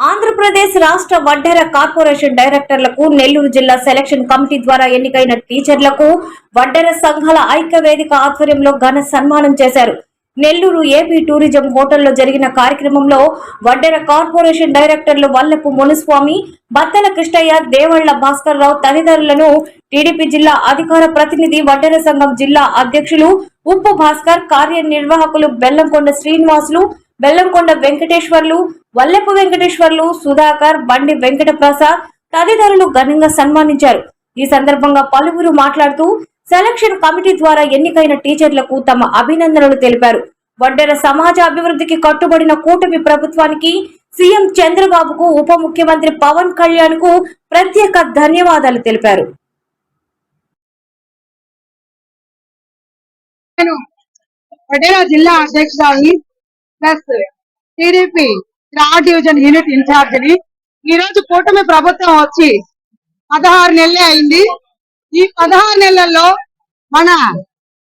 ఆంధ్రప్రదేశ్ రాష్ట్ర వడ్డెర కార్పొరేషన్ డైరెక్టర్లకు నెల్లూరు జిల్లా selection committee ద్వారా ఎన్నికైన టీచర్లకు వడ్డెర సంఘాల ఐక్య వేదిక ఆధ్వర్యంలో ఘన సన్మానం చేశారు. నెల్లూరు ఏపీ టూరిజం హోటల్లో జరిగిన కార్యక్రమంలో వడ్డెర కార్పొరేషన్ డైరెక్టర్లు వల్లపు మునుస్వామి, బత్తల కృష్ణయ్య, దేవళ్ల భాస్కర్ రావు తదితరులను టీడీపీ జిల్లా అధికార ప్రతినిధి, వడ్డెర సంఘం జిల్లా అధ్యక్షులు ఉప్పు భాస్కర్, కార్యనిర్వాహకులు బెల్లంకొండ శ్రీనివాసులు, బెల్లంకొండ వెంకటేశ్వర్లు, వల్లెపు వెంకటేశ్వర్లు, సుధాకర్, బండి వెంకట ప్రసాద్ తదితరులు ఘనంగా సన్మానించారు. ఈ సందర్భంగా పలువురు మాట్లాడుతూ సెలక్షన్ కమిటీ ద్వారా ఎన్నికైన టీచర్లకు తమ అభినందనలు తెలిపారు. వడ్డెర సమాజ అభివృద్ధికి కట్టుబడిన కూటమి ప్రభుత్వానికి, సీఎం చంద్రబాబుకు, ఉప ముఖ్యమంత్రి పవన్ కళ్యాణ్ కు ప్రత్యేక ధన్యవాదాలు తెలిపారు. వడ్డెర జిల్లా అధ్యక్షురాలు ప్లస్ టీడీపీ క్రాడ్ డివిజన్ యూనిట్ ఇన్ఛార్జిని. ఈ రోజు కూటమి ప్రభుత్వం వచ్చి 16 నెలలే అయింది. ఈ 16 నెలల్లో మన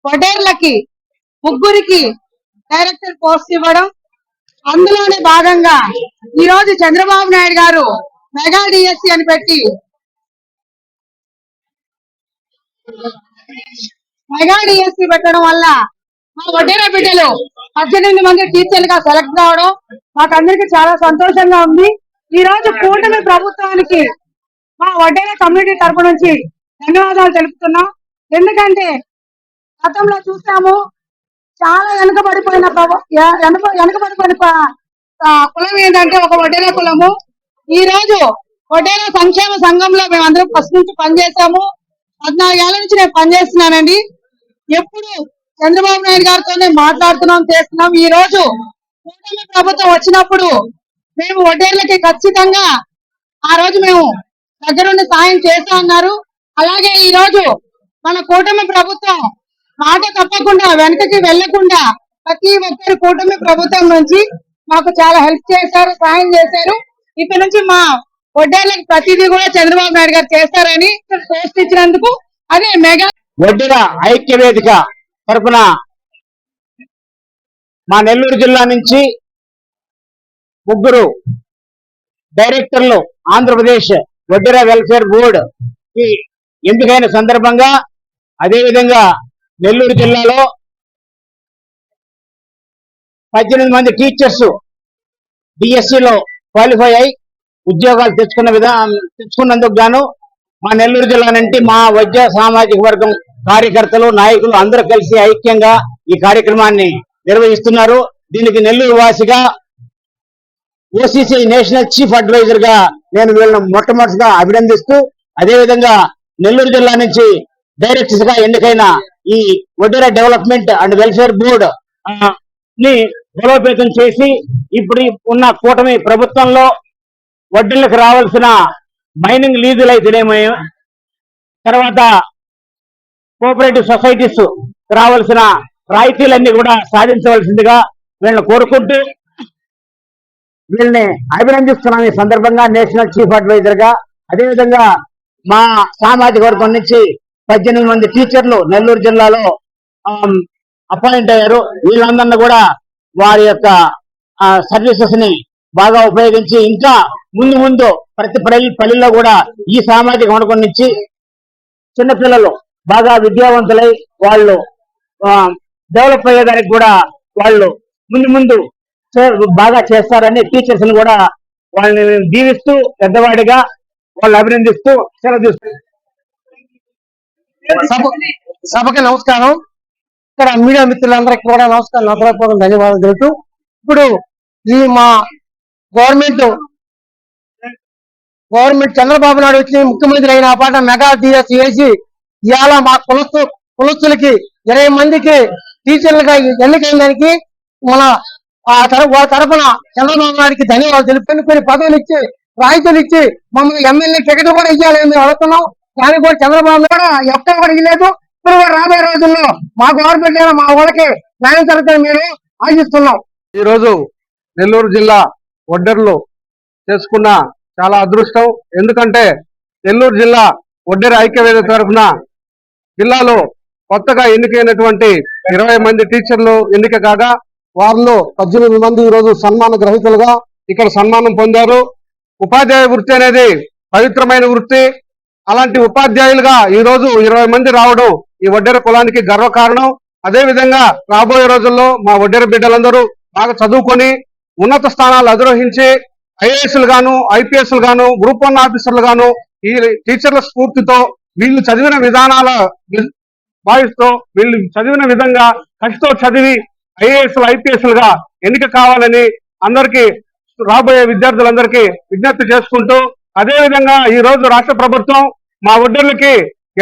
వడ్డేర్లకి ముగ్గురికి డైరెక్టర్ పోస్ట్ ఇవ్వడం, అందులోనే భాగంగా ఈ రోజు చంద్రబాబు నాయుడు గారు మెగా డిఎస్సి అని పెట్టి మెగా డిఎస్సి పెట్టడం వల్ల మా వడ్డేర బిడ్డలు 18 మంది టీచర్లుగా సెలెక్ట్ కావడం మాకందరికి చాలా సంతోషంగా ఉంది. ఈ రోజు కూటమి ప్రభుత్వానికి మా వడ్డేర కమ్యూనిటీ తరపు నుంచి ధన్యవాదాలు తెలుపుతున్నాం. ఎందుకంటే గతంలో చూసాము, చాలా వెనుకబడిపోయిన కులం ఏంటంటే ఒక వడ్డేర కులము. ఈ రోజు వడ్డేర సంక్షేమ సంఘంలో మేమందరం ఫస్ట్ నుంచి పనిచేసాము. 14 ఏళ్ల నుంచి నేను పనిచేస్తున్నానండి. ఎప్పుడు చంద్రబాబు నాయుడు గారితోనే మాట్లాడుతున్నాం, చేస్తున్నాం. ఈ రోజు కూటమి ప్రభుత్వం వచ్చినప్పుడు మేము వడ్డేర్లకి ఖచ్చితంగా ఆ రోజు మేము దగ్గరుండి సాయం చేస్తా అన్నారు. అలాగే ఈ రోజు మన కూటమి ప్రభుత్వం మాట తప్పకుండా, వెనకకి వెళ్లకుండా ప్రతి ఒక్కరు కూటమి ప్రభుత్వం నుంచి మాకు చాలా హెల్ప్ చేశారు, సాయం చేశారు. ఇక్కడి నుంచి మా వడ్డేర్లకు ప్రతిదీ కూడా చంద్రబాబు నాయుడు గారు చేస్తారని పోస్ట్ ఇచ్చినందుకు అదే మెగా వడ్డెర ఐక్య వేదిక తరపున మా నెల్లూరు జిల్లా నుంచి ముగ్గురు డైరెక్టర్లు ఆంధ్రప్రదేశ్ వడ్డెర వెల్ఫేర్ బోర్డు కి ఎంపికైన సందర్భంగా, అదేవిధంగా నెల్లూరు జిల్లాలో 18 మంది టీచర్స్ డిఎస్సిలో క్వాలిఫై అయి ఉద్యోగాలు తెచ్చుకున్నందుకు గాను మా నెల్లూరు జిల్లా నుండి మా వడ్డెర సామాజిక వర్గం కార్యకర్తలు, నాయకులు అందరూ కలిసి ఐక్యంగా ఈ కార్యక్రమాన్ని నిర్వహిస్తున్నారు. దీనికి నెల్లూరు వాసిగా ఓసీసీ నేషనల్ చీఫ్ అడ్వైజర్ గా నేను వీళ్ళని మొట్టమొదటిగా అభినందిస్తూ, అదేవిధంగా నెల్లూరు జిల్లా నుంచి డైరెక్టర్స్ గా ఎన్నికైన ఈ వడ్డెర డెవలప్మెంట్ అండ్ వెల్ఫేర్ బోర్డు ని బలోపేతం చేసి ఇప్పుడు ఉన్న కూటమి ప్రభుత్వంలో వడ్డెర్లకు రావాల్సిన మైనింగ్ లీజులు అయితేనేమో, తర్వాత కోఆపరేటివ్ సొసైటీస్ రావాల్సిన రాయితీలన్నీ కూడా సాధించవలసిందిగా వీళ్ళని కోరుకుంటూ వీళ్ళని అభినందిస్తున్నాం. ఈ సందర్భంగా నేషనల్ చీఫ్ అడ్వైజర్ గా, అదేవిధంగా మా సామాజిక వర్గం నుంచి 18 మంది టీచర్లు నెల్లూరు జిల్లాలో అపాయింట్ అయ్యారు. వీళ్ళందరినీ కూడా వారి యొక్క సర్వీసెస్ ని బాగా ఉపయోగించి ఇంకా ముందు ముందు ప్రతి పల్లెల్లో కూడా ఈ సామాజిక వర్గం నుంచి చిన్నపిల్లలు బాగా విద్యావంతులై వాళ్ళు డెవలప్ అయ్యేదానికి కూడా వాళ్ళు ముందు బాగా చేస్తారని టీచర్స్ ని కూడా వాళ్ళని దీవిస్తూ పెద్దవాడిగా వాళ్ళు అభినందిస్తూ సెలవు. సభకి నమస్కారం. ఇక్కడ మీడియా మిత్రులందరికీ కూడా నమస్కారం, నమస్కారం, ధన్యవాదాలు తెలుపుతూ ఇప్పుడు ఈ మా గవర్నమెంట్ చంద్రబాబు నాయుడు వచ్చి ముఖ్యమంత్రి అయిన పాట మెగా డిఎస్ వేసి ఇవాళ మా కులస్తులకి 20 మందికి టీచర్లుగా ఎన్నికైన దానికి మన వాళ్ళ తరఫున చంద్రబాబు నాయుడికి ధన్యవాదాలు తెలుపుకొని కొన్ని పదవులు ఇచ్చి, రాయితీలు ఇచ్చి మమ్మల్ని ఎమ్మెల్యే టికెట్ కూడా ఇవ్వాలని మేము అడుగుతున్నాం. దానికి కూడా చంద్రబాబు కూడా ఎక్కడ కూడా ఇవ్వలేదు. ఇప్పుడు కూడా రాబోయే రోజుల్లో మా గవర్నమెంట్ అయినా మా వాళ్ళకి న్యాయం జరుగుతుంది మీరు ఆశిస్తున్నాం. ఈ రోజు నెల్లూరు జిల్లా వడ్డెర్లు చేసుకున్న చాలా అదృష్టం. ఎందుకంటే నెల్లూరు జిల్లా వడ్డెర ఐక్యవేదిక తరఫున జిల్లాలో కొత్తగా ఎన్నికైనటువంటి 20 మంది టీచర్లు ఎన్నిక కాగా వారిలో 18 మంది ఈ రోజు సన్మాన గ్రహీతలుగా ఇక్కడ సన్మానం పొందారు. ఉపాధ్యాయ వృత్తి అనేది పవిత్రమైన వృత్తి. అలాంటి ఉపాధ్యాయులుగా ఈ రోజు 20 మంది రావడం ఈ వడ్డెర కులానికి గర్వకారణం. అదే విధంగా రాబోయే రోజుల్లో మా వడ్డెర బిడ్డలందరూ బాగా చదువుకొని ఉన్నత స్థానాలు అధిరోహించి ఐఏఎస్లు గాను, ఐపీఎస్లు గాను, గ్రూప్ 1 ఆఫీసర్లు గాను ఈ టీచర్ల స్ఫూర్తితో వీళ్ళు చదివిన విధానాల భావిస్తూ వీళ్ళు చదివిన విధంగా కష్టతో చదివి ఐఏఎస్లు, ఐపీఎస్లుగా ఎన్నిక కావాలని అందరికీ రాబోయే విద్యార్థులందరికీ విజ్ఞప్తి చేసుకుంటూ, అదే విధంగా ఈ రోజు రాష్ట్ర ప్రభుత్వం మా వడ్డెర్లకి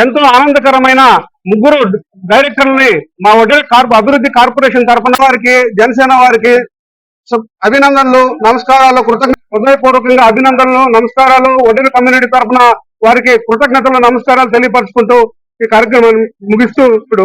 ఎంతో ఆనందకరమైన 3 డైరెక్టర్లని మా వడ్డెర అభివృద్ధి కార్పొరేషన్ తరఫున వారికి, జనసేన వారికి అభినందనలు, నమస్కారాలు, హృదయపూర్వకంగా అభినందనలు, నమస్కారాలు. వడ్డెర కమ్యూనిటీ తరఫున వారికి కృతజ్ఞతలు, నమస్కారాలు తెలియపరుచుకుంటూ ఈ కార్యక్రమాన్ని ముగిస్తూ ఇప్పుడు